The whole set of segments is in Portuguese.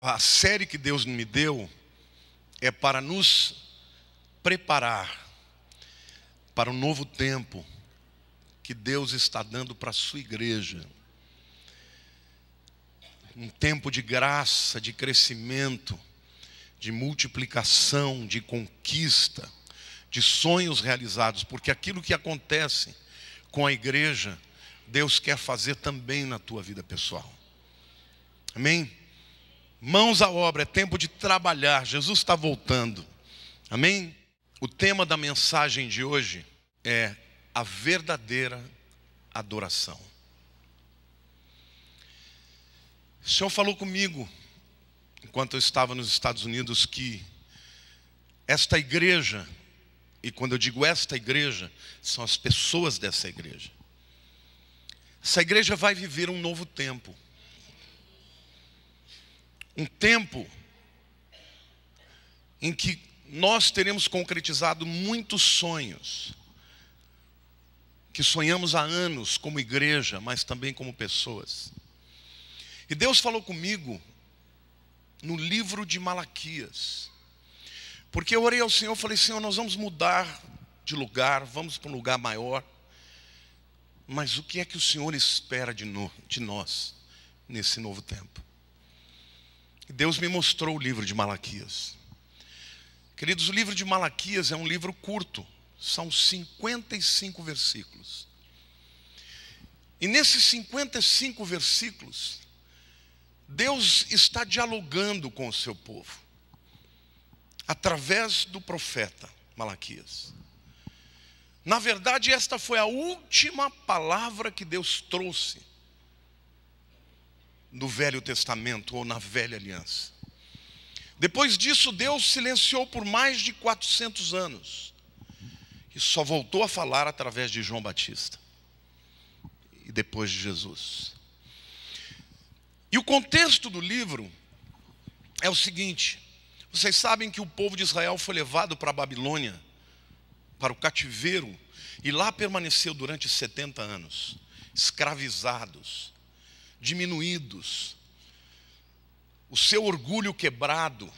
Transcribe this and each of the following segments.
A série que Deus me deu é para nos preparar para um novo tempo que Deus está dando para a sua igreja. Um tempo de graça, de crescimento, de multiplicação, de conquista, de sonhos realizados, porque aquilo que acontece com a igreja, Deus quer fazer também na tua vida pessoal. Amém? Mãos à obra, é tempo de trabalhar. Jesus está voltando. Amém? O tema da mensagem de hoje é a verdadeira adoração. O Senhor falou comigo, enquanto eu estava nos Estados Unidos, que esta igreja, e quando eu digo esta igreja, são as pessoas dessa igreja. Essa igreja vai viver um novo tempo. Um tempo em que nós teremos concretizado muitos sonhos, que sonhamos há anos como igreja, mas também como pessoas. E Deus falou comigo no livro de Malaquias, porque eu orei ao Senhor, falei: Senhor, nós vamos mudar de lugar, vamos para um lugar maior, mas o que é que o Senhor espera de nós nesse novo tempo? E Deus me mostrou o livro de Malaquias. Queridos, o livro de Malaquias é um livro curto, são 55 versículos. E nesses 55 versículos, Deus está dialogando com o seu povo, através do profeta Malaquias. Na verdade, esta foi a última palavra que Deus trouxe no Velho Testamento ou na Velha Aliança. Depois disso, Deus silenciou por mais de 400 anos e só voltou a falar através de João Batista e depois de Jesus. E o contexto do livro é o seguinte: vocês sabem que o povo de Israel foi levado para a Babilônia, para o cativeiro, e lá permaneceu durante 70 anos, escravizados, diminuídos, o seu orgulho quebrado,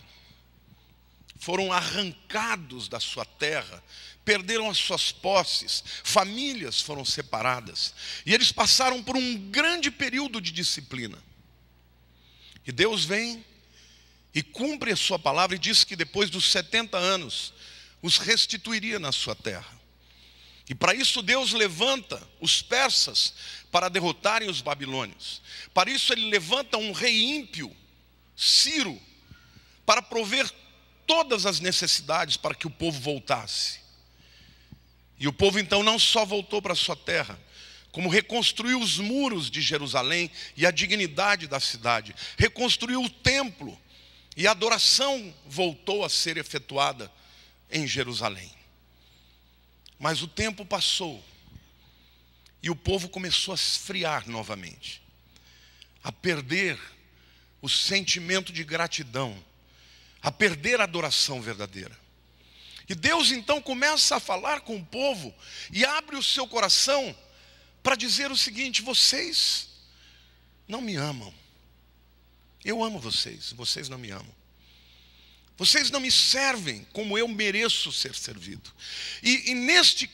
foram arrancados da sua terra, perderam as suas posses, famílias foram separadas, e eles passaram por um grande período de disciplina. E Deus vem e cumpre a sua palavra e diz que depois dos 70 anos os restituiria na sua terra. E para isso Deus levanta os persas para derrotarem os babilônios. Para isso ele levanta um rei ímpio, Ciro, para prover todas as necessidades para que o povo voltasse. E o povo então não só voltou para a sua terra, como reconstruiu os muros de Jerusalém e a dignidade da cidade, reconstruiu o templo, e a adoração voltou a ser efetuada em Jerusalém. Mas o tempo passou e o povo começou a esfriar novamente, a perder o sentimento de gratidão, a perder a adoração verdadeira. E Deus então começa a falar com o povo e abre o seu coração para dizer o seguinte: vocês não me amam. Eu amo vocês, vocês não me amam. Vocês não me servem como eu mereço ser servido. E neste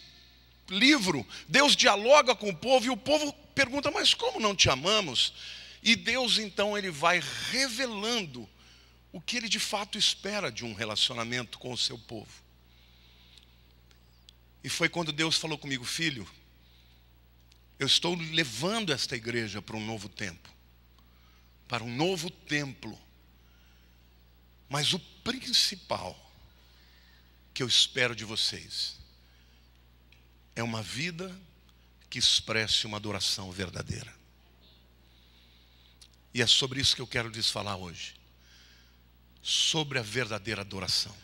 livro, Deus dialoga com o povo e o povo pergunta: mas como não te amamos? E Deus então ele vai revelando o que ele de fato espera de um relacionamento com o seu povo. E foi quando Deus falou comigo: filho, eu estou levando esta igreja para um novo tempo, para um novo templo. Mas o principal que eu espero de vocês é uma vida que expresse uma adoração verdadeira. E é sobre isso que eu quero lhes falar hoje. Sobre a verdadeira adoração.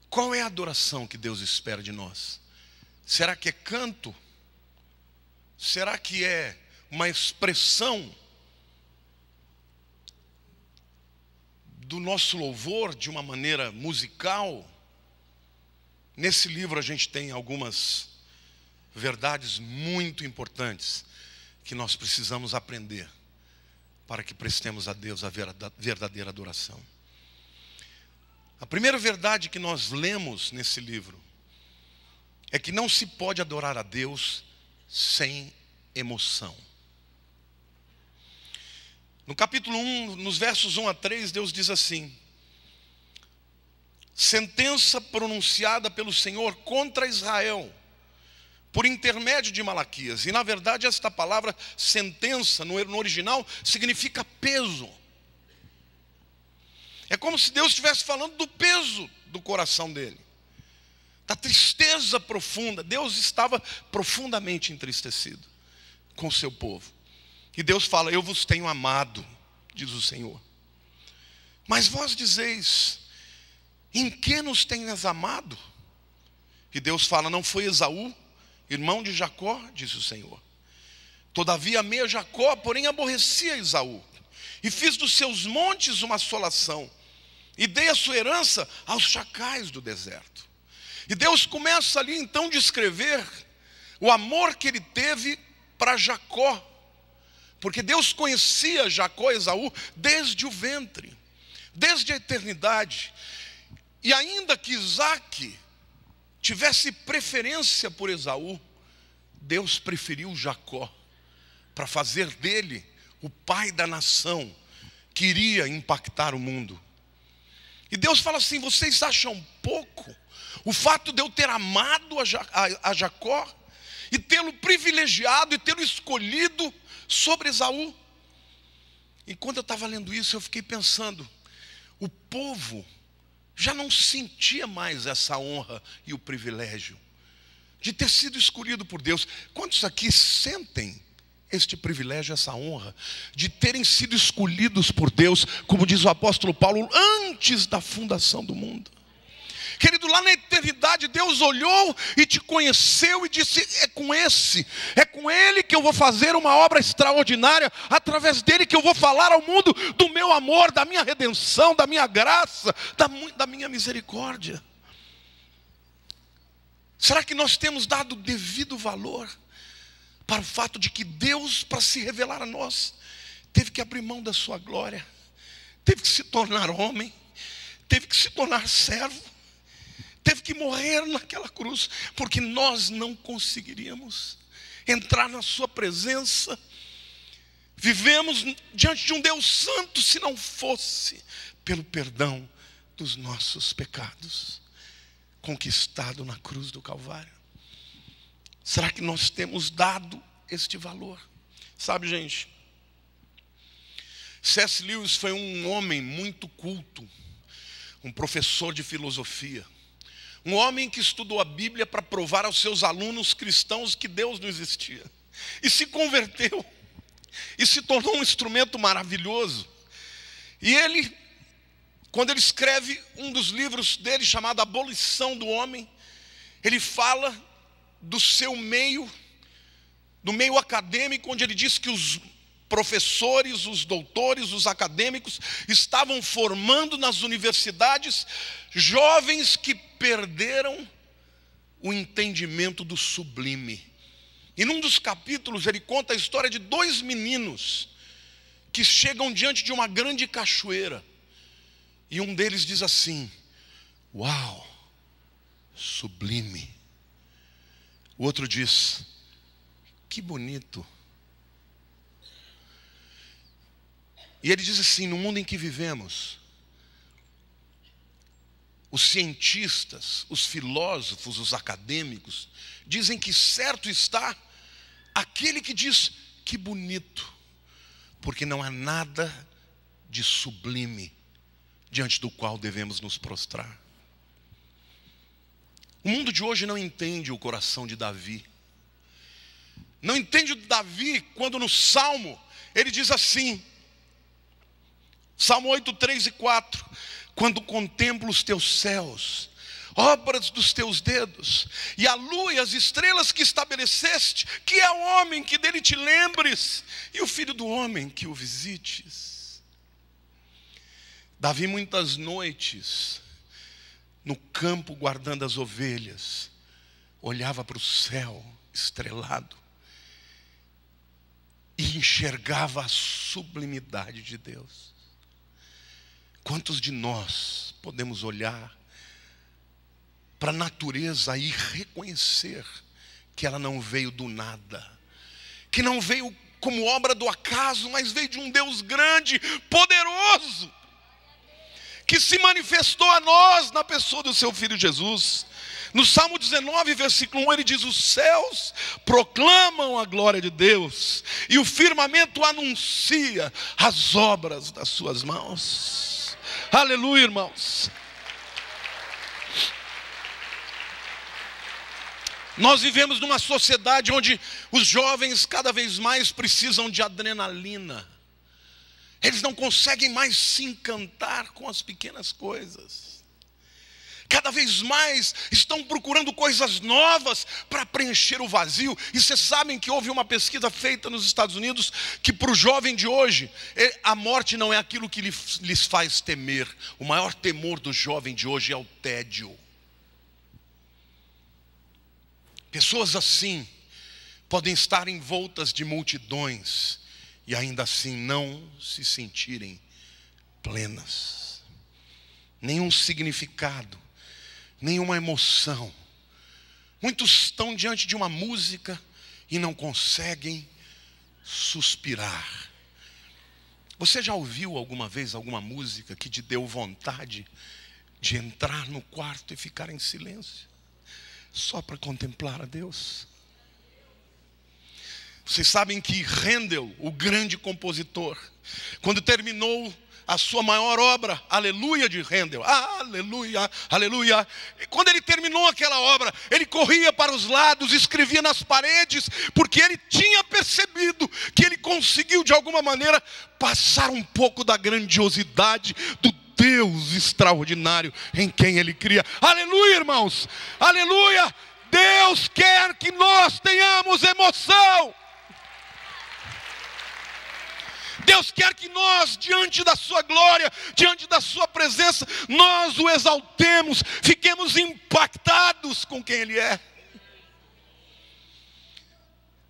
Qual é a adoração que Deus espera de nós? Será que é canto? Será que é uma expressão do nosso louvor de uma maneira musical? Nesse livro a gente tem algumas verdades muito importantes que nós precisamos aprender para que prestemos a Deus a verdadeira adoração. A primeira verdade que nós lemos nesse livro é que não se pode adorar a Deus sem emoção. No capítulo 1, nos versos 1 a 3, Deus diz assim: sentença pronunciada pelo Senhor contra Israel, por intermédio de Malaquias. E na verdade esta palavra sentença no original significa peso. É como se Deus estivesse falando do peso do coração dele, da tristeza profunda. Deus estava profundamente entristecido com o seu povo. E Deus fala: eu vos tenho amado, diz o Senhor. Mas vós dizeis: em que nos tenhas amado? E Deus fala: não foi Esaú, irmão de Jacó, diz o Senhor. Todavia amei a Jacó, porém aborreci a Esaú, e fiz dos seus montes uma assolação, e dei a sua herança aos chacais do deserto. E Deus começa ali então a descrever o amor que ele teve para Jacó, porque Deus conhecia Jacó e Esaú desde o ventre, desde a eternidade. E ainda que Isaac tivesse preferência por Esaú, Deus preferiu Jacó para fazer dele o pai da nação que iria impactar o mundo. E Deus fala assim: vocês acham pouco o fato de eu ter amado a Jacó e tê-lo privilegiado e tê-lo escolhido sobre Esaú? E quando eu estava lendo isso, eu fiquei pensando, o povo já não sentia mais essa honra e o privilégio de ter sido escolhido por Deus. Quantos aqui sentem este privilégio, essa honra de terem sido escolhidos por Deus, como diz o apóstolo Paulo, antes da fundação do mundo? Querido, lá na eternidade Deus olhou e te conheceu e disse: é com ele que eu vou fazer uma obra extraordinária, através dele que eu vou falar ao mundo do meu amor, da minha redenção, da minha graça, da minha misericórdia. Será que nós temos dado devido valor para o fato de que Deus, para se revelar a nós, teve que abrir mão da sua glória, teve que se tornar homem, teve que se tornar servo, teve que morrer naquela cruz, porque nós não conseguiríamos entrar na sua presença. Vivemos diante de um Deus santo se não fosse pelo perdão dos nossos pecados, conquistado na cruz do Calvário. Será que nós temos dado este valor? Sabe, gente, C.S. Lewis foi um homem muito culto, um professor de filosofia, um homem que estudou a Bíblia para provar aos seus alunos cristãos que Deus não existia. E se converteu. E se tornou um instrumento maravilhoso. E ele, quando ele escreve um dos livros dele, chamado Abolição do Homem, ele fala do seu meio, do meio acadêmico, onde ele diz que os professores, os doutores, os acadêmicos estavam formando nas universidades jovens que perderam o entendimento do sublime. E num dos capítulos ele conta a história de dois meninos que chegam diante de uma grande cachoeira. E um deles diz assim: uau, sublime. O outro diz: que bonito. E ele diz assim: no mundo em que vivemos, os cientistas, os filósofos, os acadêmicos dizem que certo está aquele que diz que bonito, porque não há nada de sublime diante do qual devemos nos prostrar. O mundo de hoje não entende o coração de Davi. Não entende Davi quando no Salmo ele diz assim, Salmo 8, 3 e 4: quando contemplo os teus céus, obras dos teus dedos, e a lua e as estrelas que estabeleceste, que é o homem que dele te lembres, e o filho do homem que o visites. Davi muitas noites, no campo guardando as ovelhas, olhava para o céu estrelado, e enxergava a sublimidade de Deus. Quantos de nós podemos olhar para a natureza e reconhecer que ela não veio do nada, que não veio como obra do acaso, mas veio de um Deus grande, poderoso, que se manifestou a nós na pessoa do seu Filho Jesus. No Salmo 19, versículo 1, ele diz: os céus proclamam a glória de Deus, e o firmamento anuncia as obras das suas mãos. Aleluia, irmãos. Nós vivemos numa sociedade onde os jovens cada vez mais precisam de adrenalina. Eles não conseguem mais se encantar com as pequenas coisas. Cada vez mais estão procurando coisas novas para preencher o vazio. E vocês sabem que houve uma pesquisa feita nos Estados Unidos que para o jovem de hoje, a morte não é aquilo que lhes faz temer. O maior temor do jovem de hoje é o tédio. Pessoas assim podem estar envoltas de multidões e ainda assim não se sentirem plenas. Nenhum significado, nenhuma emoção. Muitos estão diante de uma música e não conseguem suspirar. Você já ouviu alguma vez alguma música que te deu vontade de entrar no quarto e ficar em silêncio, só para contemplar a Deus? Vocês sabem que Handel, o grande compositor, quando terminou a sua maior obra, Aleluia de Handel, aleluia, aleluia, e quando ele terminou aquela obra, ele corria para os lados, escrevia nas paredes, porque ele tinha percebido que ele conseguiu de alguma maneira passar um pouco da grandiosidade do Deus extraordinário em quem ele cria. Aleluia, irmãos, aleluia. Deus quer que nós tenhamos emoção. Deus quer que nós, diante da sua glória, diante da sua presença, nós o exaltemos, fiquemos impactados com quem ele é.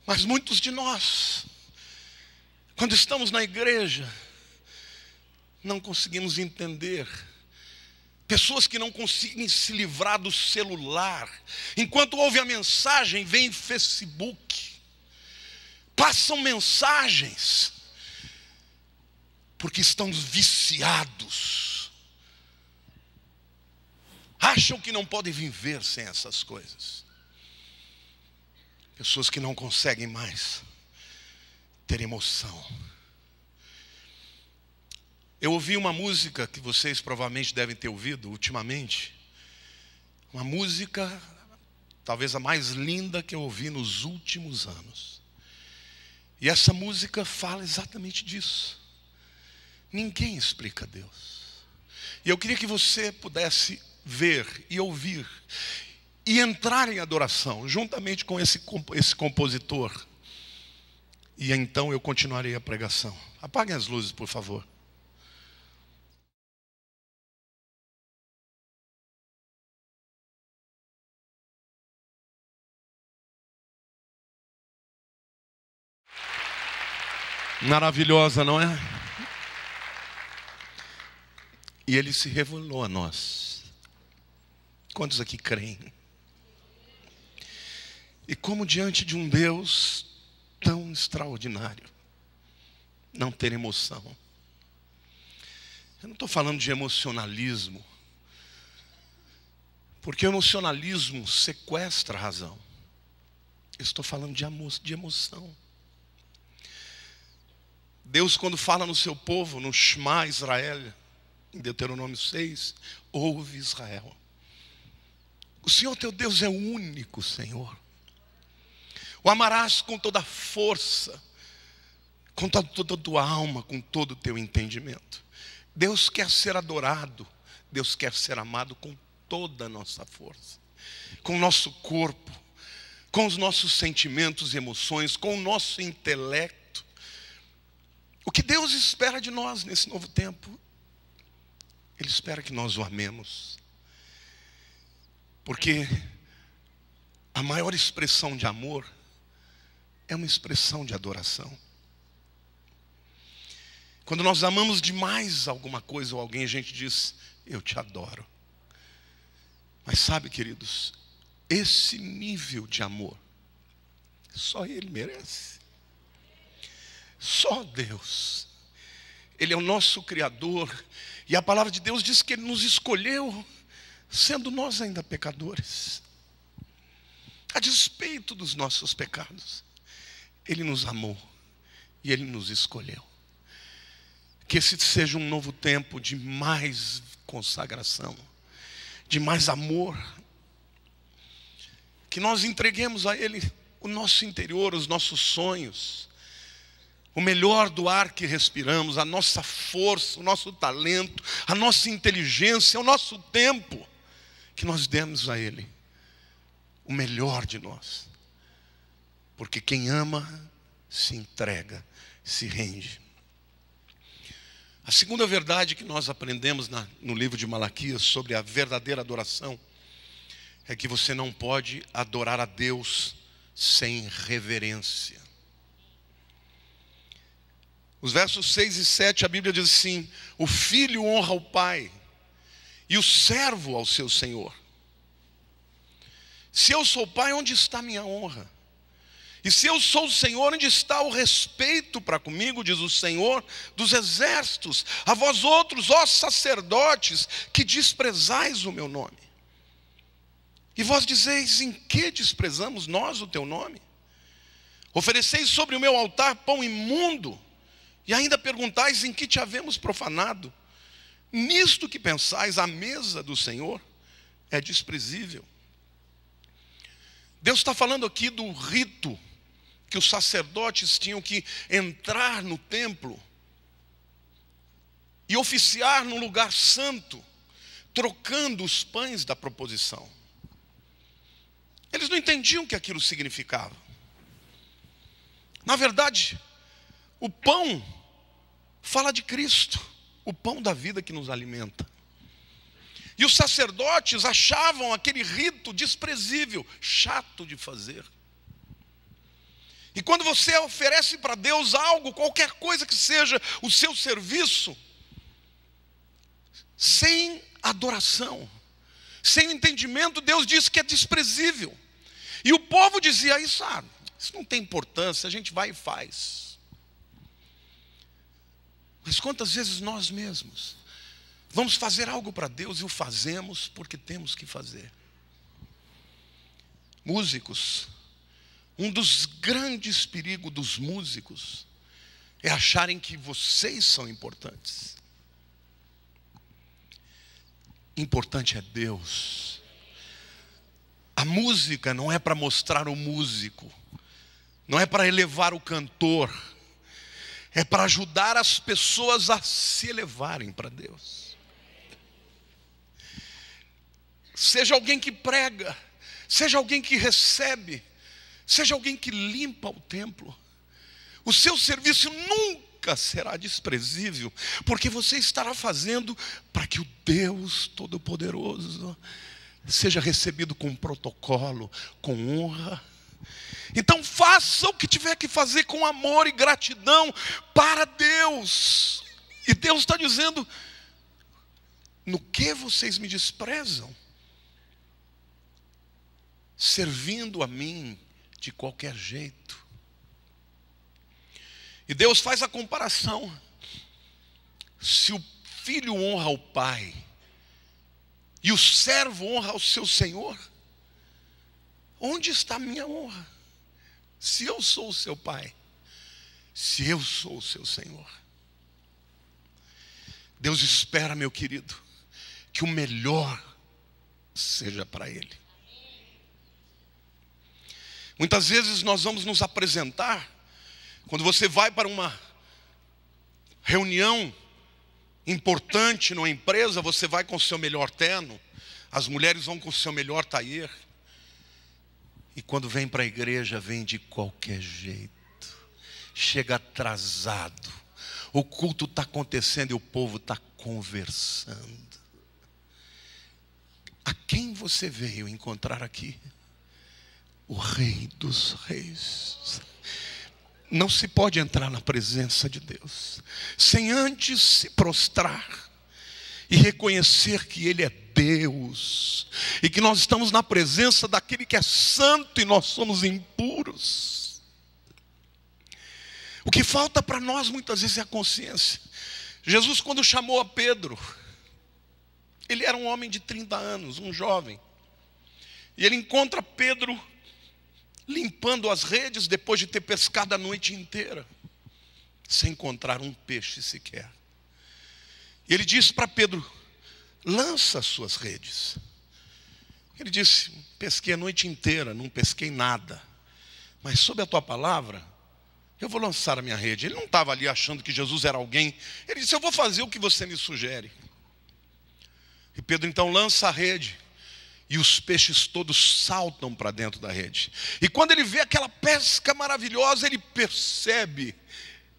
Mas muitos de nós, quando estamos na igreja, não conseguimos entender. Pessoas que não conseguem se livrar do celular. Enquanto ouve a mensagem, vem Facebook. Passam mensagens. Porque estão viciados. Acham que não podem viver sem essas coisas. Pessoas que não conseguem mais ter emoção. Eu ouvi uma música que vocês provavelmente devem ter ouvido ultimamente. Uma música, talvez a mais linda que eu ouvi nos últimos anos. E essa música fala exatamente disso. Ninguém explica Deus. E eu queria que você pudesse ver e ouvir e entrar em adoração juntamente com esse compositor. E então eu continuarei a pregação. Apaguem as luzes, por favor. Maravilhosa, não é? E ele se revelou a nós. Quantos aqui creem? E como diante de um Deus tão extraordinário, não ter emoção. Eu não estou falando de emocionalismo, porque o emocionalismo sequestra a razão. Eu estou falando de emoção. Deus, quando fala no seu povo, no Shema Israel, em Deuteronômio 6, ouve Israel. O Senhor teu Deus é o único Senhor. O amarás com toda a força, com toda a tua alma, com todo o teu entendimento. Deus quer ser adorado, Deus quer ser amado com toda a nossa força, com o nosso corpo, com os nossos sentimentos e emoções, com o nosso intelecto. O que Deus espera de nós nesse novo tempo? Ele espera que nós o amemos. Porque a maior expressão de amor é uma expressão de adoração. Quando nós amamos demais alguma coisa ou alguém, a gente diz: eu te adoro. Mas sabe, queridos, esse nível de amor, só Ele merece. Só Deus. Ele é o nosso Criador. E a palavra de Deus diz que Ele nos escolheu, sendo nós ainda pecadores. A despeito dos nossos pecados, Ele nos amou e Ele nos escolheu. Que esse seja um novo tempo de mais consagração, de mais amor. Que nós entreguemos a Ele o nosso interior, os nossos sonhos, o melhor do ar que respiramos, a nossa força, o nosso talento, a nossa inteligência, o nosso tempo. Que nós demos a Ele o melhor de nós. Porque quem ama se entrega, se rende. A segunda verdade que nós aprendemos no livro de Malaquias sobre a verdadeira adoração é que você não pode adorar a Deus sem reverência. Os versos 6 e 7, a Bíblia diz assim: o filho honra o pai e o servo ao seu senhor. Se eu sou pai, onde está minha honra? E se eu sou o Senhor, onde está o respeito para comigo, diz o Senhor dos exércitos, a vós outros, ó sacerdotes, que desprezais o meu nome. E vós dizeis: em que desprezamos nós o teu nome? Ofereceis sobre o meu altar pão imundo, e ainda perguntais: em que te havemos profanado? Nisto que pensais, a mesa do Senhor é desprezível. Deus está falando aqui do rito que os sacerdotes tinham que entrar no templo e oficiar no lugar santo, trocando os pães da proposição. Eles não entendiam o que aquilo significava. Na verdade, o pão fala de Cristo, o pão da vida que nos alimenta. E os sacerdotes achavam aquele rito desprezível, chato de fazer. E quando você oferece para Deus algo, qualquer coisa que seja o seu serviço, sem adoração, sem o entendimento, Deus diz que é desprezível. E o povo dizia: isso não tem importância, a gente vai e faz. Mas quantas vezes nós mesmos vamos fazer algo para Deus e o fazemos porque temos que fazer? Músicos, um dos grandes perigos dos músicos é acharem que vocês são importantes. Importante é Deus. A música não é para mostrar o músico, não é para elevar o cantor, é para ajudar as pessoas a se elevarem para Deus. Seja alguém que prega, seja alguém que recebe, seja alguém que limpa o templo, o seu serviço nunca será desprezível, porque você estará fazendo para que o Deus Todo-Poderoso seja recebido com protocolo, com honra. Então faça o que tiver que fazer com amor e gratidão para Deus. E Deus está dizendo: no que vocês me desprezam? Servindo a mim de qualquer jeito. E Deus faz a comparação. Se o filho honra o pai e o servo honra o seu senhor, onde está a minha honra? Se eu sou o seu pai, se eu sou o seu senhor. Deus espera, meu querido, que o melhor seja para ele. Muitas vezes nós vamos nos apresentar, quando você vai para uma reunião importante numa empresa, você vai com o seu melhor terno, as mulheres vão com o seu melhor taier, e quando vem para a igreja, vem de qualquer jeito, chega atrasado, o culto está acontecendo e o povo está conversando. A quem você veio encontrar aqui? O Rei dos Reis. não se pode entrar na presença de Deus sem antes se prostrar e reconhecer que Ele é Deus, e que nós estamos na presença daquele que é santo e nós somos impuros. O que falta para nós muitas vezes é a consciência. Jesus, quando chamou a Pedro, ele era um homem de 30 anos, um jovem, e ele encontra Pedro limpando as redes depois de ter pescado a noite inteira, sem encontrar um peixe sequer. E ele disse para Pedro: lança as suas redes. Ele disse: pesquei a noite inteira, não pesquei nada, mas sob a tua palavra, eu vou lançar a minha rede. Ele não estava ali achando que Jesus era alguém. Ele disse: eu vou fazer o que você me sugere. E Pedro então lança a rede, e os peixes todos saltam para dentro da rede. E quando ele vê aquela pesca maravilhosa, ele percebe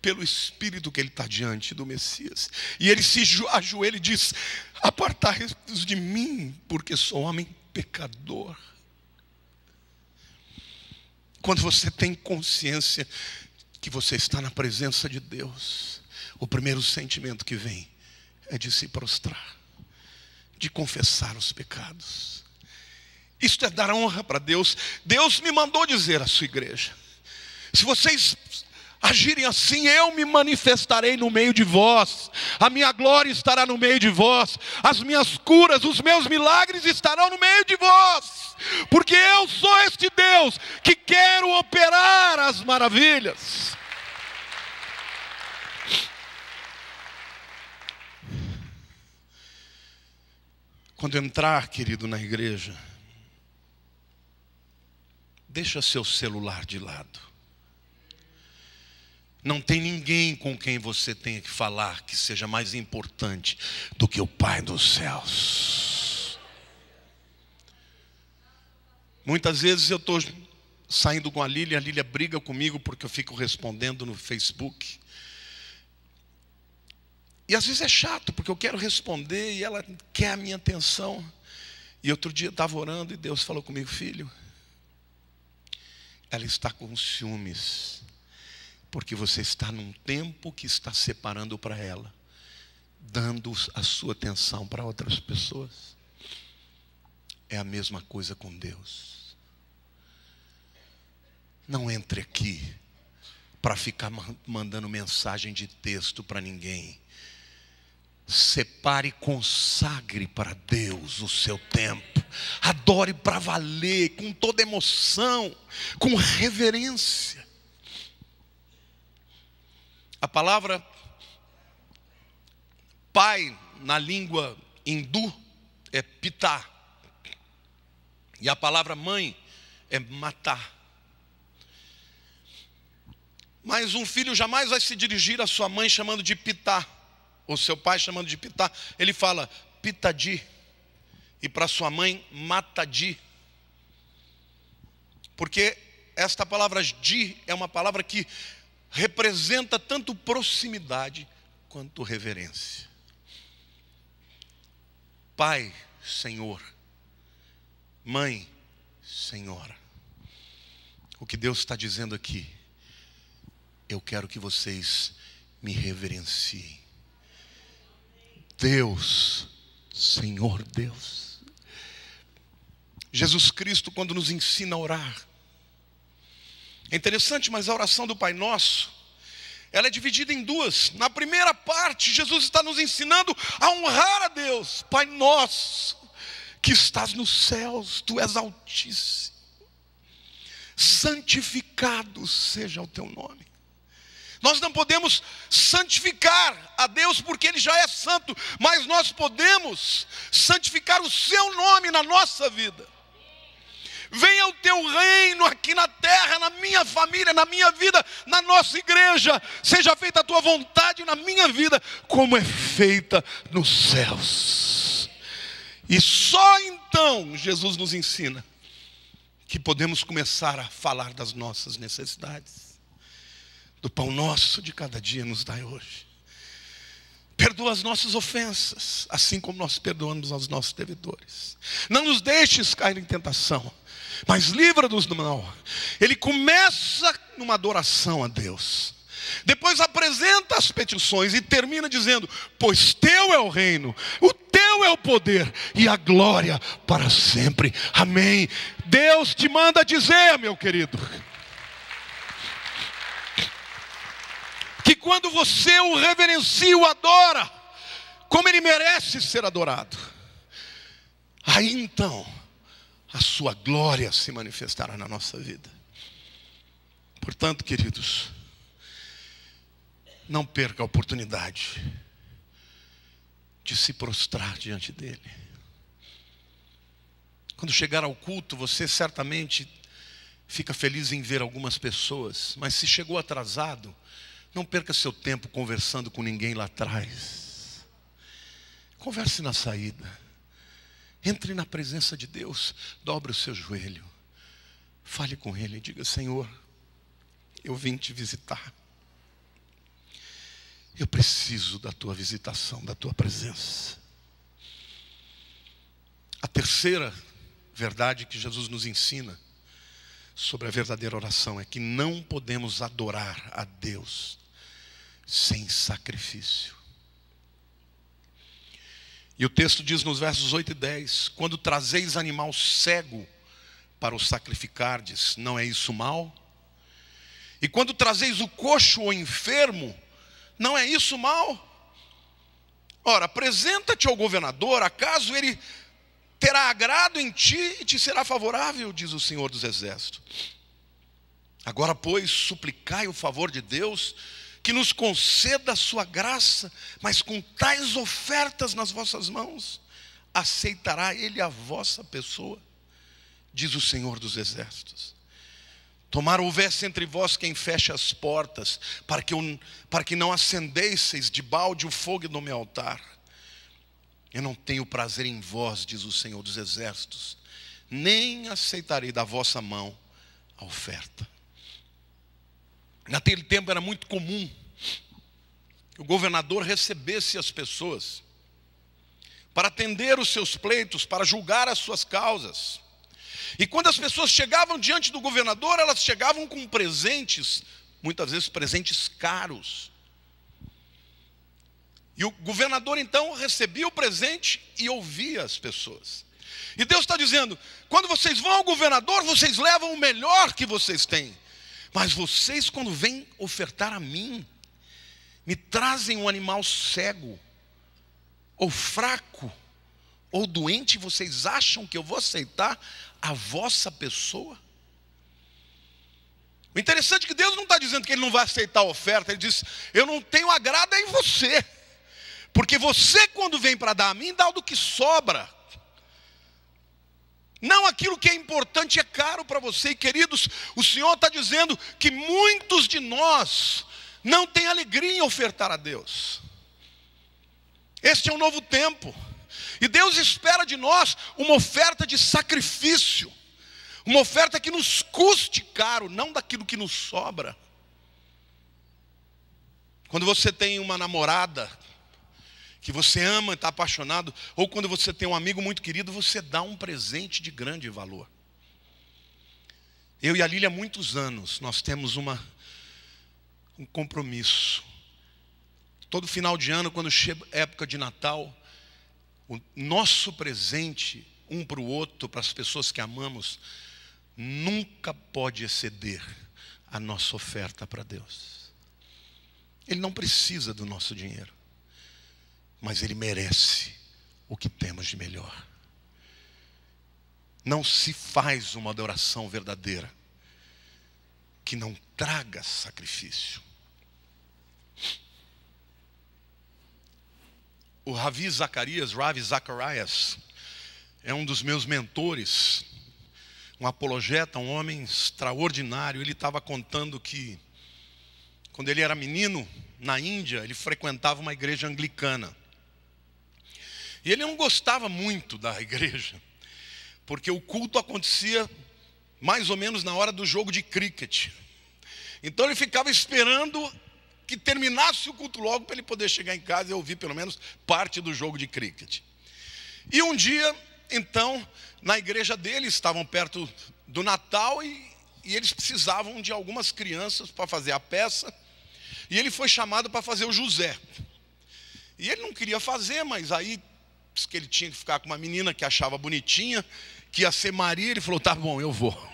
pelo Espírito que ele está diante do Messias. E ele se ajoelha e diz: apartai-vos de mim, porque sou homem pecador. Quando você tem consciência que você está na presença de Deus, o primeiro sentimento que vem é de se prostrar, de confessar os pecados. Isto é dar honra para Deus. Deus me mandou dizer à sua igreja: se vocês agirem assim, eu me manifestarei no meio de vós, a minha glória estará no meio de vós, as minhas curas, os meus milagres estarão no meio de vós, porque eu sou este Deus que quero operar as maravilhas. Quando entrar, querido, na igreja, deixa seu celular de lado. Não tem ninguém com quem você tenha que falar que seja mais importante do que o Pai dos céus. Muitas vezes eu estou saindo com a Lília briga comigo porque eu fico respondendo no Facebook. E às vezes é chato, porque eu quero responder e ela quer a minha atenção. E outro dia eu estava orando e Deus falou comigo: filho, ela está com ciúmes, porque você está num tempo que está separando para ela, dando a sua atenção para outras pessoas. É a mesma coisa com Deus. Não entre aqui para ficar mandando mensagem de texto para ninguém. Separe e consagre para Deus o seu tempo. Adore para valer, com toda emoção, com reverência. A palavra pai na língua hindu é pitá, e a palavra mãe é matá. Mas um filho jamais vai se dirigir à sua mãe chamando de pitá, ou seu pai chamando de pitá. Ele fala pitadi, e para sua mãe matadi, porque esta palavra di é uma palavra que representa tanto proximidade quanto reverência. Pai, Senhor. Mãe, Senhora. O que Deus está dizendo aqui: eu quero que vocês me reverenciem. Deus, Senhor Deus. Jesus Cristo, quando nos ensina a orar, é interessante, mas a oração do Pai Nosso, ela é dividida em duas. Na primeira parte, Jesus está nos ensinando a honrar a Deus. Pai Nosso, que estás nos céus, Tu és altíssimo. Santificado seja o Teu nome. Nós não podemos santificar a Deus porque Ele já é santo, mas nós podemos santificar o Seu nome na nossa vida. Venha o Teu reino aqui na terra, na minha família, na minha vida, na nossa igreja. Seja feita a Tua vontade na minha vida, como é feita nos céus. E só então Jesus nos ensina que podemos começar a falar das nossas necessidades. Do pão nosso de cada dia nos dai hoje. Perdoa as nossas ofensas, assim como nós perdoamos aos nossos devedores. Não nos deixes cair em tentação, mas livra-nos do mal. Ele começa numa adoração a Deus, depois apresenta as petições e termina dizendo: pois teu é o reino, o teu é o poder e a glória para sempre. Amém. Deus te manda dizer, meu querido, que quando você o reverencia, o adora como ele merece ser adorado, aí então a sua glória se manifestará na nossa vida. Portanto, queridos, não perca a oportunidade de se prostrar diante dele. Quando chegar ao culto, você certamente fica feliz em ver algumas pessoas, mas se chegou atrasado, não perca seu tempo conversando com ninguém lá atrás. Converse na saída. Entre na presença de Deus, dobre o seu joelho, fale com Ele e diga: Senhor, eu vim te visitar. Eu preciso da tua visitação, da tua presença. A terceira verdade que Jesus nos ensina sobre a verdadeira oração é que não podemos adorar a Deus sem sacrifício. E o texto diz nos versos 8 e 10: quando trazeis animal cego para o sacrificardes, não é isso mal? E quando trazeis o coxo ou enfermo, não é isso mal? Ora, apresenta-te ao governador, acaso ele terá agrado em ti e te será favorável, diz o Senhor dos Exércitos. Agora, pois, suplicai o favor de Deus, que nos conceda a sua graça, mas com tais ofertas nas vossas mãos, aceitará ele a vossa pessoa, diz o Senhor dos Exércitos. Tomara houvesse entre vós quem feche as portas, para que não acendesseis de balde o fogo do meu altar. Eu não tenho prazer em vós, diz o Senhor dos Exércitos, nem aceitarei da vossa mão a oferta. Naquele tempo era muito comum que o governador recebesse as pessoas para atender os seus pleitos, para julgar as suas causas. E quando as pessoas chegavam diante do governador, elas chegavam com presentes, muitas vezes presentes caros. E o governador então recebia o presente e ouvia as pessoas. E Deus está dizendo: quando vocês vão ao governador, vocês levam o melhor que vocês têm. Mas vocês, quando vêm ofertar a mim, me trazem um animal cego, ou fraco, ou doente, vocês acham que eu vou aceitar a vossa pessoa? O interessante é que Deus não está dizendo que Ele não vai aceitar a oferta. Ele diz: eu não tenho agrado em você, porque você, quando vem para dar a mim, dá o do que sobra. Não aquilo que é importante é caro para você. E queridos, o Senhor está dizendo que muitos de nós não têm alegria em ofertar a Deus. Este é um novo tempo, e Deus espera de nós uma oferta de sacrifício, uma oferta que nos custe caro, não daquilo que nos sobra. Quando você tem uma namorada que você ama e está apaixonado, ou quando você tem um amigo muito querido, você dá um presente de grande valor. Eu e a Lília, há muitos anos, nós temos um compromisso. Todo final de ano, quando chega a época de Natal, o nosso presente, um para o outro, para as pessoas que amamos, nunca pode exceder a nossa oferta para Deus. Ele não precisa do nosso dinheiro, mas Ele merece o que temos de melhor. Não se faz uma adoração verdadeira que não traga sacrifício. O Ravi Zacharias, é um dos meus mentores, um apologeta, um homem extraordinário. Ele estava contando que, quando ele era menino, na Índia, ele frequentava uma igreja anglicana. E ele não gostava muito da igreja, porque o culto acontecia mais ou menos na hora do jogo de cricket. Então ele ficava esperando que terminasse o culto logo, para ele poder chegar em casa e ouvir pelo menos parte do jogo de cricket. E um dia então, na igreja dele, estavam perto do Natal e eles precisavam de algumas crianças para fazer a peça. E ele foi chamado para fazer o José. E ele não queria fazer, mas aí disse que ele tinha que ficar com uma menina que achava bonitinha, que ia ser Maria. Ele falou, tá bom, eu vou.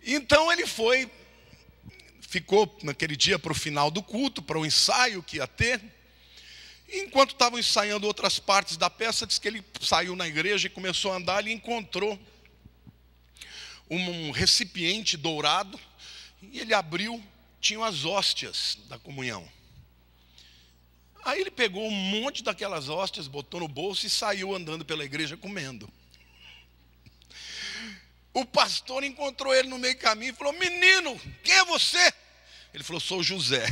Então ele foi, ficou naquele dia para o final do culto, para o ensaio que ia ter. E enquanto estavam ensaiando outras partes da peça, disse que ele saiu na igreja e começou a andar. Ele encontrou um recipiente dourado e ele abriu, tinham as hóstias da comunhão. Aí ele pegou um monte daquelas hóstias, botou no bolso e saiu andando pela igreja comendo. O pastor encontrou ele no meio do caminho e falou, menino, quem é você? Ele falou, sou José.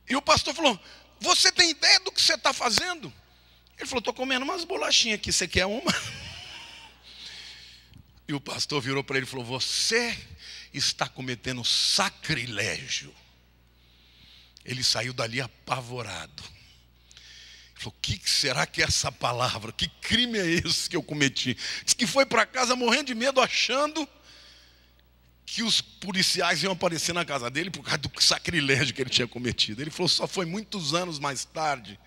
E o pastor falou, você tem ideia do que você está fazendo? Ele falou, estou comendo umas bolachinhas aqui, você quer uma? E o pastor virou para ele e falou, você está cometendo sacrilégio. Ele saiu dali apavorado. Ele falou, o que será que é essa palavra? Que crime é esse que eu cometi? Diz que foi para casa morrendo de medo, achando que os policiais iam aparecer na casa dele por causa do sacrilégio que ele tinha cometido. Ele falou, só foi muitos anos mais tarde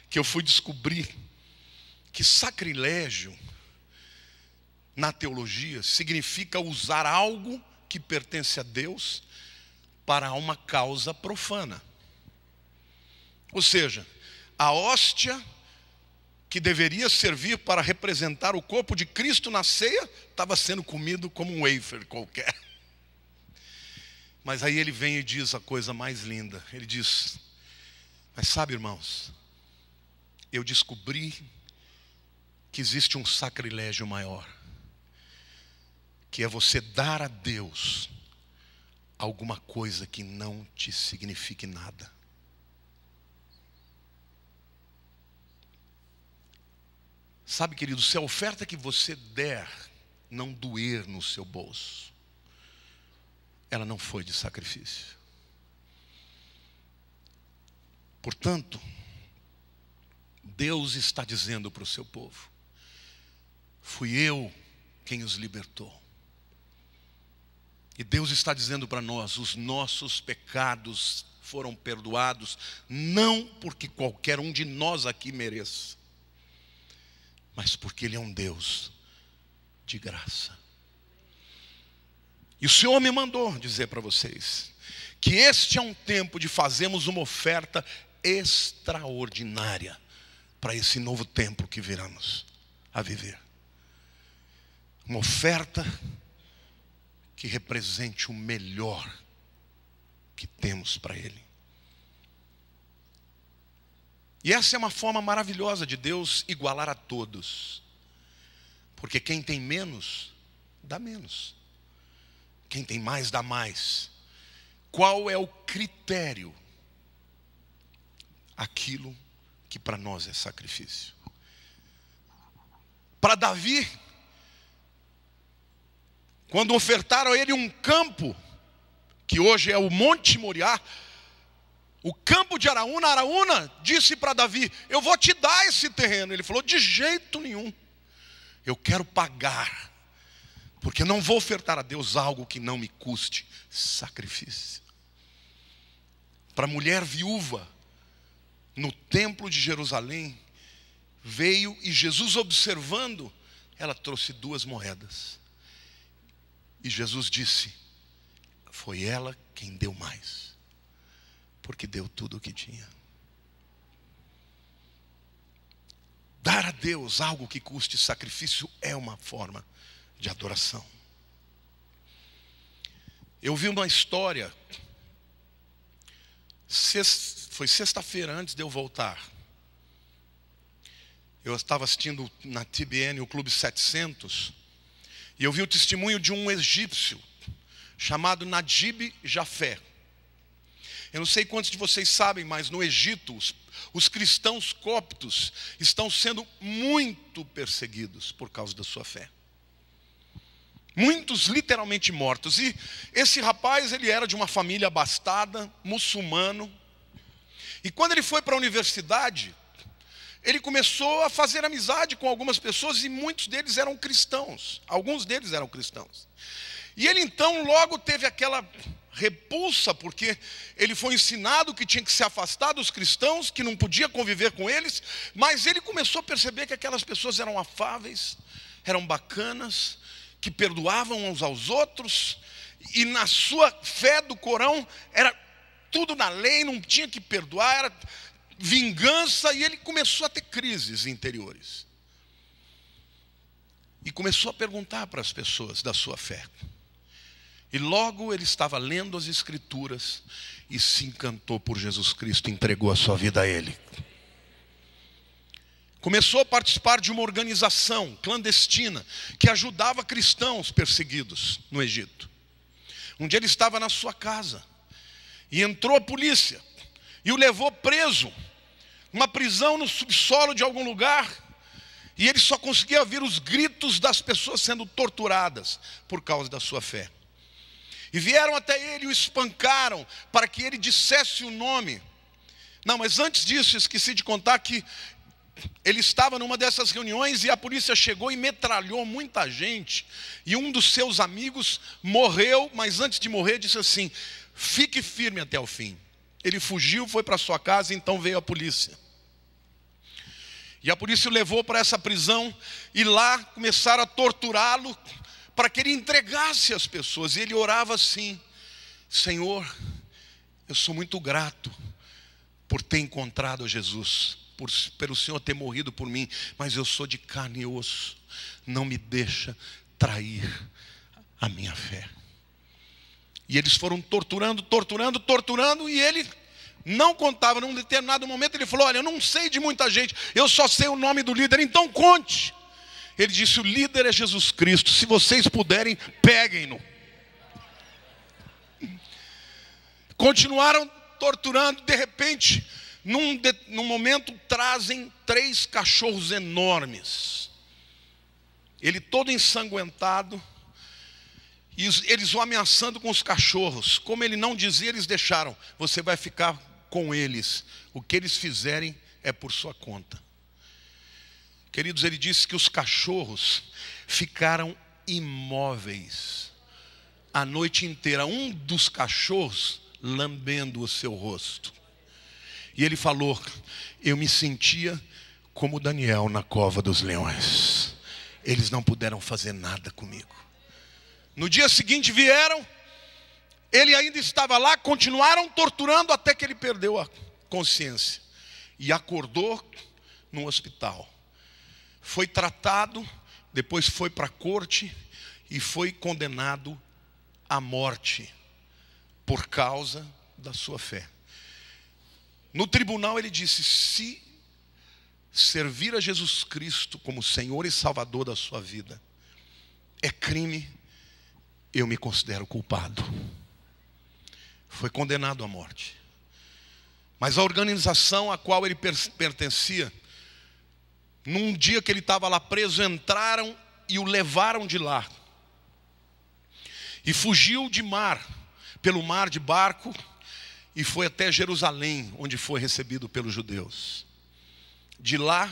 que eu fui descobrir que sacrilégio, na teologia, significa usar algo que pertence a Deus para uma causa profana. Ou seja, a hóstia que deveria servir para representar o corpo de Cristo na ceia, estava sendo comido como um wafer qualquer. Mas aí ele vem e diz a coisa mais linda. Ele diz, mas sabe, irmãos, eu descobri que existe um sacrilégio maior, que é você dar a Deus alguma coisa que não te signifique nada. Sabe, querido, se a oferta que você der não doer no seu bolso, ela não foi de sacrifício. Portanto, Deus está dizendo para o seu povo, fui eu quem os libertou. E Deus está dizendo para nós, os nossos pecados foram perdoados, não porque qualquer um de nós aqui mereça, mas porque Ele é um Deus de graça. E o Senhor me mandou dizer para vocês que este é um tempo de fazermos uma oferta extraordinária para esse novo tempo que viramos a viver. Uma oferta que represente o melhor que temos para Ele. E essa é uma forma maravilhosa de Deus igualar a todos. Porque quem tem menos, dá menos. Quem tem mais, dá mais. Qual é o critério? Aquilo que para nós é sacrifício. Para Davi, quando ofertaram a ele um campo, que hoje é o Monte Moriá, o campo de Araúna, Araúna disse para Davi, eu vou te dar esse terreno. Ele falou, de jeito nenhum, eu quero pagar, porque não vou ofertar a Deus algo que não me custe sacrifício. Para a mulher viúva, no templo de Jerusalém, veio e Jesus observando, ela trouxe 2 moedas. E Jesus disse, foi ela quem deu mais, porque deu tudo o que tinha. Dar a Deus algo que custe sacrifício é uma forma de adoração. Eu vi uma história, foi sexta-feira antes de eu voltar. Eu estava assistindo na TBN o Clube 700, e eu vi o testemunho de um egípcio, chamado Nadib Jafé. Eu não sei quantos de vocês sabem, mas no Egito, os cristãos coptos estão sendo muito perseguidos por causa da sua fé. Muitos literalmente mortos. E esse rapaz, ele era de uma família abastada, muçulmano. E quando ele foi para a universidade, ele começou a fazer amizade com algumas pessoas e muitos deles eram cristãos. Alguns deles eram cristãos. E ele então logo teve aquela repulsa, porque ele foi ensinado que tinha que se afastar dos cristãos, que não podia conviver com eles, mas ele começou a perceber que aquelas pessoas eram afáveis, eram bacanas, que perdoavam uns aos outros, e na sua fé do Corão era tudo na lei, não tinha que perdoar, era vingança, e ele começou a ter crises interiores. E começou a perguntar para as pessoas da sua fé. E logo ele estava lendo as Escrituras e se encantou por Jesus Cristo, entregou a sua vida a Ele. Começou a participar de uma organização clandestina que ajudava cristãos perseguidos no Egito. Um dia ele estava na sua casa e entrou a polícia e o levou preso, uma prisão no subsolo de algum lugar, e ele só conseguia ouvir os gritos das pessoas sendo torturadas por causa da sua fé. E vieram até ele e o espancaram para que ele dissesse o nome. Não, mas antes disso, esqueci de contar que ele estava numa dessas reuniões e a polícia chegou e metralhou muita gente. E um dos seus amigos morreu, mas antes de morrer disse assim: fique firme até o fim. Ele fugiu, foi para sua casa, e então veio a polícia. E a polícia o levou para essa prisão e lá começaram a torturá-lo para que ele entregasse as pessoas. E ele orava assim: Senhor, eu sou muito grato por ter encontrado a Jesus, pelo Senhor ter morrido por mim, mas eu sou de carne e osso, não me deixa trair a minha fé. E eles foram torturando, e ele não contava. Num determinado momento ele falou: olha, eu não sei de muita gente, eu só sei o nome do líder, então conte. Ele disse: o líder é Jesus Cristo, se vocês puderem, peguem-no. Continuaram torturando. De repente, num momento, trazem 3 cachorros enormes. Ele todo ensanguentado, e eles o ameaçando com os cachorros. Como ele não dizia, eles deixaram: você vai ficar com eles, o que eles fizerem é por sua conta. Queridos, ele disse que os cachorros ficaram imóveis a noite inteira, um dos cachorros lambendo o seu rosto. E ele falou: eu me sentia como Daniel na cova dos leões. Eles não puderam fazer nada comigo. No dia seguinte vieram, ele ainda estava lá, continuaram torturando até que ele perdeu a consciência e acordou no hospital. Foi tratado, depois foi para a corte e foi condenado à morte por causa da sua fé. No tribunal ele disse: se servir a Jesus Cristo como Senhor e Salvador da sua vida é crime, eu me considero culpado. Foi condenado à morte. Mas a organização a qual ele pertencia, num dia que ele estava lá preso, entraram e o levaram de lá. E fugiu pelo mar de barco, e foi até Jerusalém, onde foi recebido pelos judeus. De lá,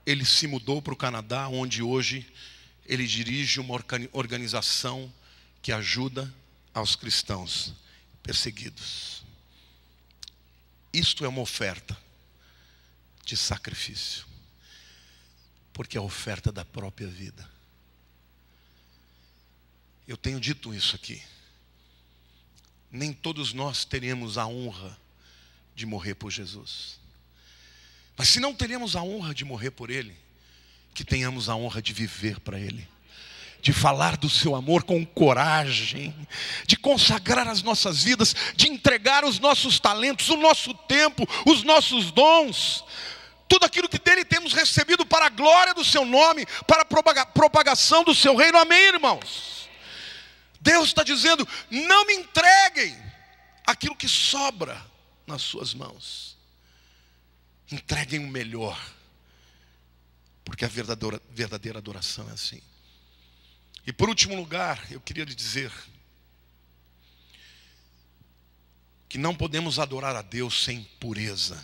ele se mudou para o Canadá, onde hoje ele dirige uma organização que ajuda aos cristãos perseguidos. Isto é uma oferta de sacrifício, porque é a oferta da própria vida. Eu tenho dito isso aqui. Nem todos nós teremos a honra de morrer por Jesus. Mas se não teremos a honra de morrer por Ele, que tenhamos a honra de viver para Ele, de falar do seu amor com coragem, de consagrar as nossas vidas, de entregar os nossos talentos, o nosso tempo, os nossos dons, tudo aquilo que dele temos recebido para a glória do seu nome, para a propagação do seu reino. Amém, irmãos? Deus está dizendo: não me entreguem aquilo que sobra nas suas mãos. Entreguem o melhor, porque a verdadeira adoração é assim. E por último lugar, eu queria lhe dizer que não podemos adorar a Deus sem pureza.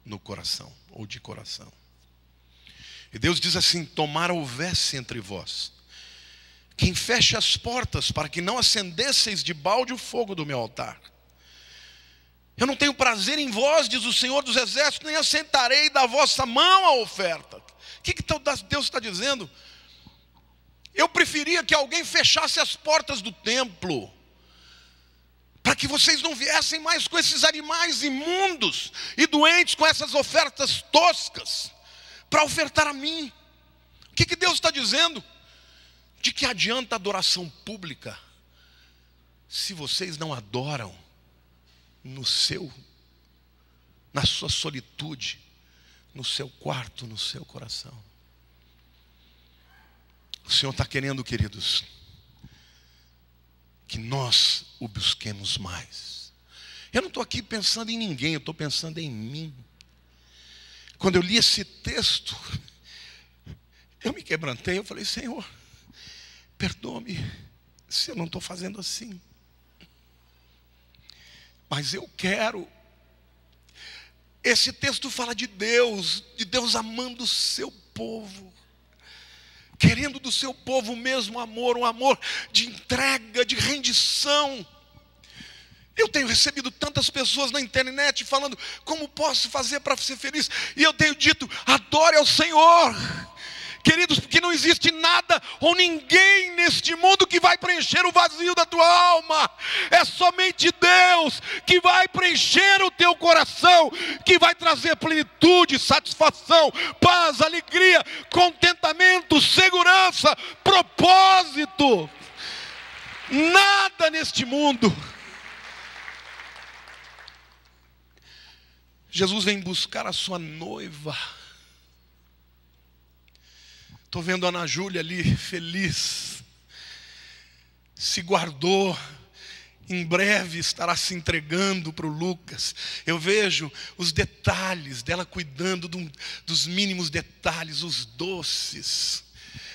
no coração, ou de coração. E Deus diz assim: tomara houvesse entre vós quem feche as portas, para que não acendesseis de balde o fogo do meu altar. Eu não tenho prazer em vós, diz o Senhor dos Exércitos, nem assentarei da vossa mão a oferta. O que Deus está dizendo? Eu preferia que alguém fechasse as portas do templo, para que vocês não viessem mais com esses animais imundos e doentes, com essas ofertas toscas, para ofertar a mim. O que Deus está dizendo? De que adianta a adoração pública, se vocês não adoram na sua solitude, no seu quarto, no seu coração. O Senhor está querendo, queridos, que nós o busquemos mais. Eu não estou aqui pensando em ninguém, eu estou pensando em mim. Quando eu li esse texto, eu me quebrantei, eu falei: Senhor, perdoa-me se eu não estou fazendo assim. Mas eu quero. Esse texto fala de Deus amando o seu povo, querendo do seu povo o mesmo amor, um amor de entrega, de rendição. Eu tenho recebido tantas pessoas na internet falando: como posso fazer para ser feliz? E eu tenho dito: adore ao Senhor. Queridos, porque não existe nada ou ninguém neste mundo que vai preencher o vazio da tua alma. É somente Deus que vai preencher o teu coração, que vai trazer plenitude, satisfação, paz, alegria, contentamento, segurança, propósito. Nada neste mundo. Jesus vem buscar a sua noiva. Estou vendo a Ana Júlia ali, feliz. Se guardou. Em breve estará se entregando para o Lucas. Eu vejo os detalhes dela cuidando dos mínimos detalhes. Os doces.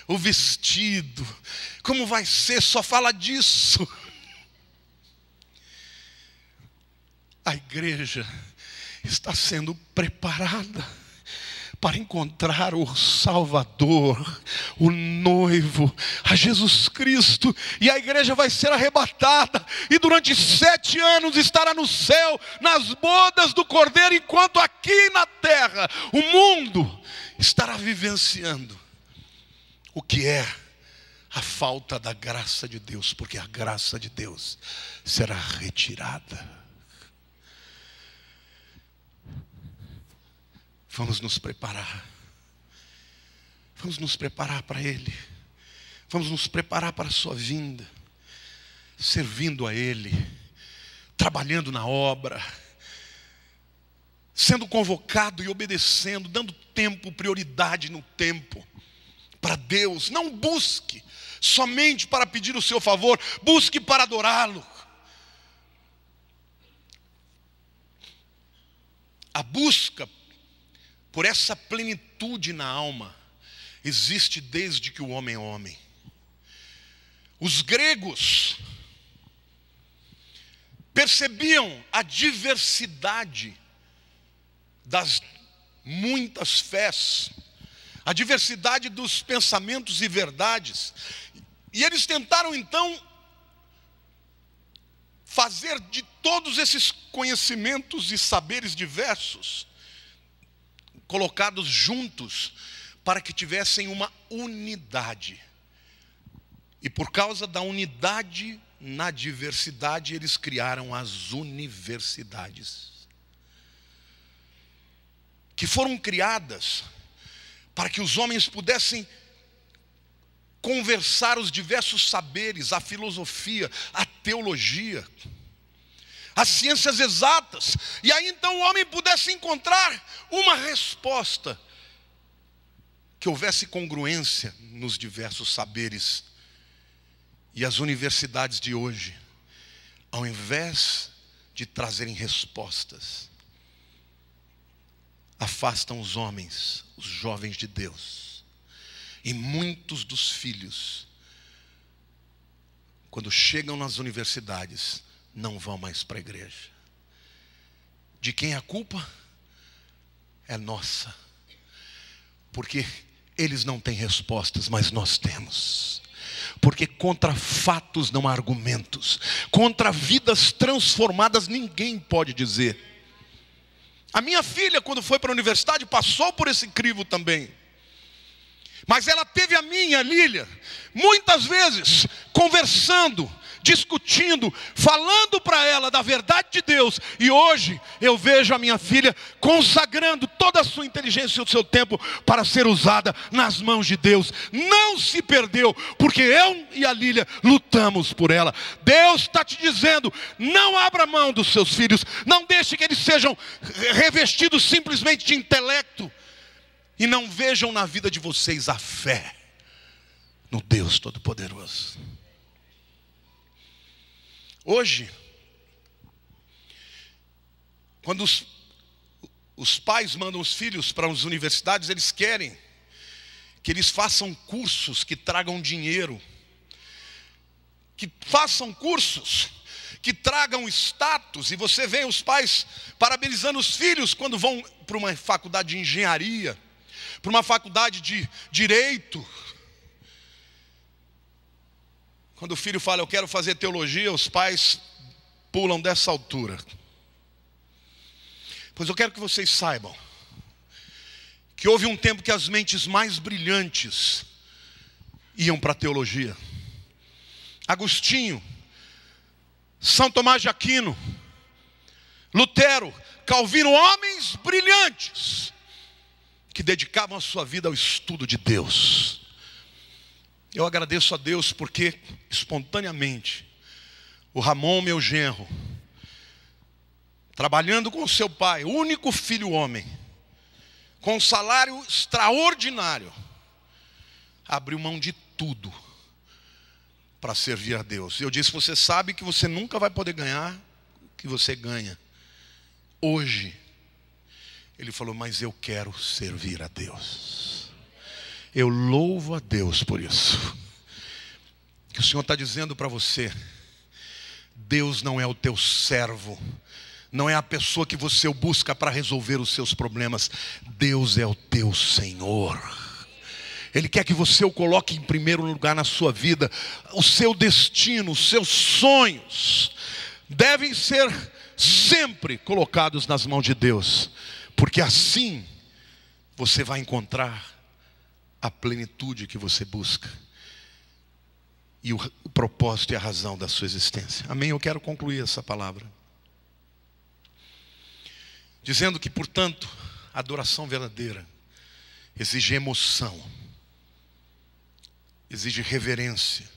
O vestido. Como vai ser? Só fala disso. A igreja está sendo preparada para encontrar o Salvador, o noivo, a Jesus Cristo. E a igreja vai ser arrebatada, e durante 7 anos estará no céu, nas bodas do Cordeiro, enquanto aqui na terra o mundo estará vivenciando o que é a falta da graça de Deus, porque a graça de Deus será retirada. Vamos nos preparar. Vamos nos preparar para Ele. Vamos nos preparar para a sua vinda. Servindo a Ele. Trabalhando na obra. Sendo convocado e obedecendo. Dando tempo, prioridade no tempo. Para Deus. Não busque somente para pedir o seu favor. Busque para adorá-lo. A busca por essa plenitude na alma existe desde que o homem é homem. Os gregos percebiam a diversidade das muitas fés, a diversidade dos pensamentos e verdades, e eles tentaram então fazer de todos esses conhecimentos e saberes diversos colocados juntos, para que tivessem uma unidade. E por causa da unidade na diversidade, eles criaram as universidades, que foram criadas para que os homens pudessem conversar os diversos saberes, a filosofia, a teologia, as ciências exatas, e aí então o homem pudesse encontrar uma resposta, que houvesse congruência nos diversos saberes. E as universidades de hoje, ao invés de trazerem respostas, afastam os homens, os jovens de Deus, e muitos dos filhos, quando chegam nas universidades, não vão mais para a igreja. De quem é a culpa? é nossa. Porque eles não têm respostas, mas nós temos. Porque contra fatos não há argumentos. Contra vidas transformadas ninguém pode dizer. A minha filha, quando foi para a universidade, passou por esse crivo também. Mas ela teve a minha, Lília, muitas vezes, conversando, discutindo, falando para ela da verdade de Deus. E hoje eu vejo a minha filha consagrando toda a sua inteligência e o seu tempo para ser usada nas mãos de Deus. Não se perdeu, porque eu e a Lília lutamos por ela. Deus está te dizendo, não abra mão dos seus filhos. Não deixe que eles sejam revestidos simplesmente de intelecto. E não vejam na vida de vocês a fé no Deus Todo-Poderoso. Hoje, quando os pais mandam os filhos para as universidades, eles querem que eles façam cursos que tragam dinheiro, que façam cursos que tragam status. E você vê os pais parabenizando os filhos quando vão para uma faculdade de engenharia, para uma faculdade de direito. Quando o filho fala, eu quero fazer teologia, os pais pulam dessa altura. Pois eu quero que vocês saibam que houve um tempo que as mentes mais brilhantes iam para a teologia. Agostinho, São Tomás de Aquino, Lutero, Calvino, homens brilhantes que dedicavam a sua vida ao estudo de Deus. Eu agradeço a Deus porque, espontaneamente, o Ramon, meu genro, trabalhando com seu pai, único filho homem, com um salário extraordinário, abriu mão de tudo para servir a Deus. Eu disse, você sabe que você nunca vai poder ganhar o que você ganha hoje. Ele falou, mas eu quero servir a Deus. Eu louvo a Deus por isso. Que o Senhor está dizendo para você, Deus não é o teu servo, não é a pessoa que você busca para resolver os seus problemas. Deus é o teu Senhor. Ele quer que você o coloque em primeiro lugar na sua vida. O seu destino, os seus sonhos devem ser sempre colocados nas mãos de Deus, porque assim você vai encontrar a plenitude que você busca e o propósito e a razão da sua existência. Amém? Eu quero concluir essa palavra dizendo que, portanto, a adoração verdadeira exige emoção, exige reverência,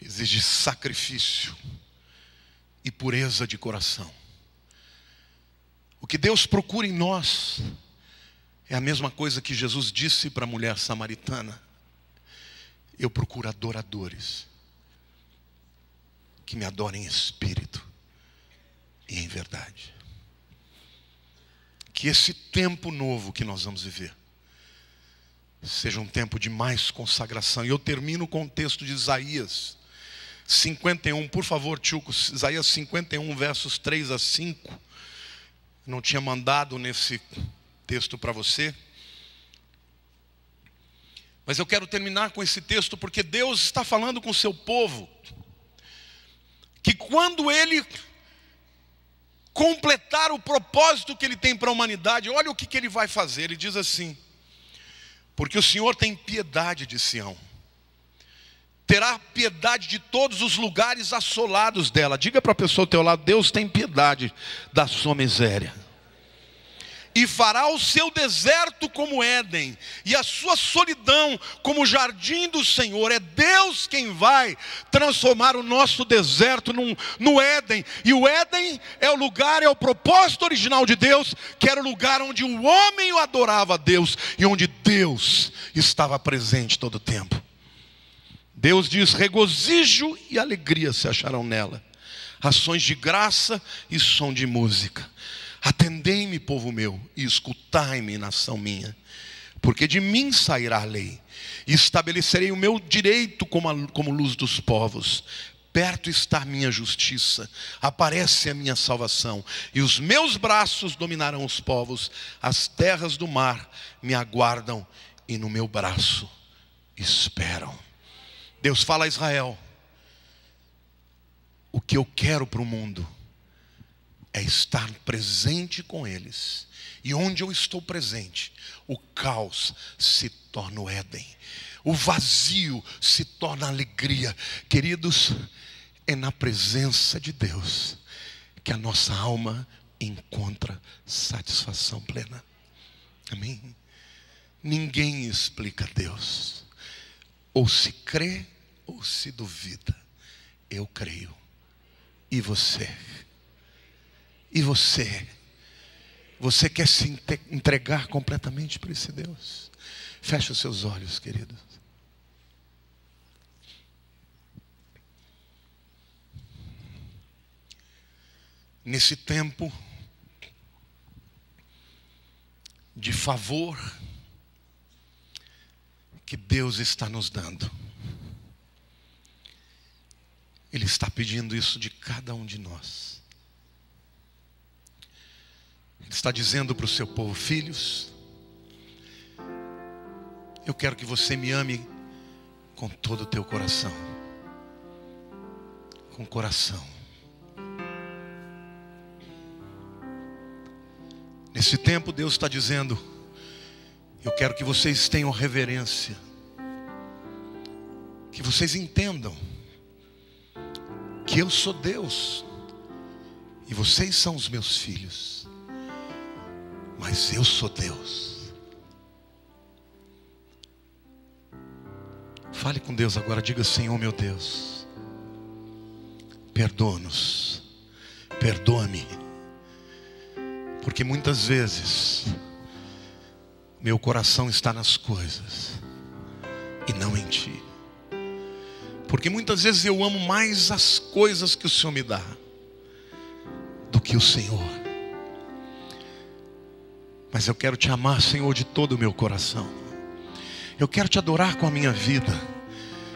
exige sacrifício e pureza de coração. O que Deus procura em nós é a mesma coisa que Jesus disse para a mulher samaritana. Eu procuro adoradores que me adorem em espírito e em verdade. Que esse tempo novo que nós vamos viver seja um tempo de mais consagração. E eu termino com o texto de Isaías 51. Por favor, Tchuco, Isaías 51, versos 3 a 5. Não tinha mandado nesse texto para você, mas eu quero terminar com esse texto porque Deus está falando com o seu povo que quando Ele completar o propósito que Ele tem para a humanidade, olha o que Ele vai fazer. Ele diz assim, porque o Senhor tem piedade de Sião, terá piedade de todos os lugares assolados dela. Diga para a pessoa ao teu lado, Deus tem piedade da sua miséria. E fará o seu deserto como Éden, e a sua solidão como o jardim do Senhor. É Deus quem vai transformar o nosso deserto no Éden. E o Éden é o lugar, é o propósito original de Deus, que era o lugar onde o homem o adorava a Deus, e onde Deus estava presente todo o tempo. Deus diz, regozijo e alegria se acharão nela, ações de graça e som de música. Atendei-me, povo meu, e escutai-me, nação minha, porque de mim sairá a lei, e estabelecerei o meu direito como luz dos povos, Perto está a minha justiça, aparece a minha salvação, e os meus braços dominarão os povos, as terras do mar me aguardam, e no meu braço esperam. Deus fala a Israel: o que eu quero para o mundo é estar presente com eles, e onde eu estou presente, o caos se torna o Éden, o vazio se torna alegria. Queridos, é na presença de Deus que a nossa alma encontra satisfação plena. Amém? Ninguém explica Deus. Ou se crê ou se duvida. Eu creio. E você? E você? Você quer se entregar completamente para esse Deus? Feche os seus olhos, queridos. Nesse tempo de favor que Deus está nos dando, Ele está pedindo isso de cada um de nós. Ele está dizendo para o seu povo: filhos, eu quero que você me ame com todo o teu coração. Com o coração. Nesse tempo Deus está dizendo: eu quero que vocês tenham reverência, que vocês entendam que eu sou Deus e vocês são os meus filhos, mas eu sou Deus. Fale com Deus agora, diga: Senhor meu Deus, perdoa-nos, perdoa-me, porque muitas vezes meu coração está nas coisas e não em Ti. Porque muitas vezes eu amo mais as coisas que o Senhor me dá do que o Senhor. Mas eu quero Te amar, Senhor, de todo o meu coração. Eu quero Te adorar com a minha vida,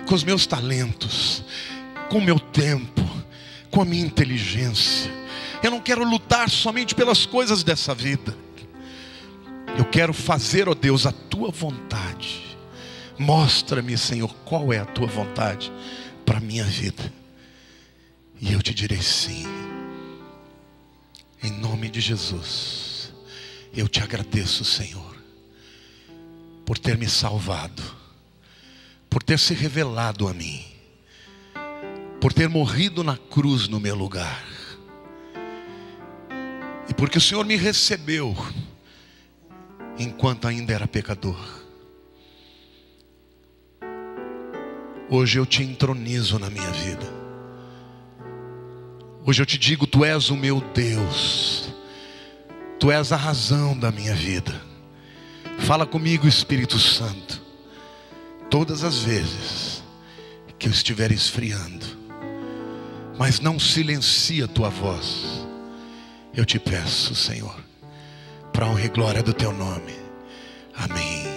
com os meus talentos, com o meu tempo, com a minha inteligência. Eu não quero lutar somente pelas coisas dessa vida. Eu quero fazer, ó Deus, a Tua vontade. Mostra-me, Senhor, qual é a Tua vontade para a minha vida. E eu Te direi sim. Em nome de Jesus, eu Te agradeço, Senhor, por ter me salvado, por ter se revelado a mim, por ter morrido na cruz no meu lugar, e porque o Senhor me recebeu enquanto ainda era pecador. Hoje eu Te entronizo na minha vida. Hoje eu Te digo: Tu és o meu Deus, Tu és a razão da minha vida. Fala comigo, Espírito Santo, todas as vezes que eu estiver esfriando, mas não silencia a Tua voz. Eu Te peço, Senhor, para a honra e glória do Teu nome. Amém.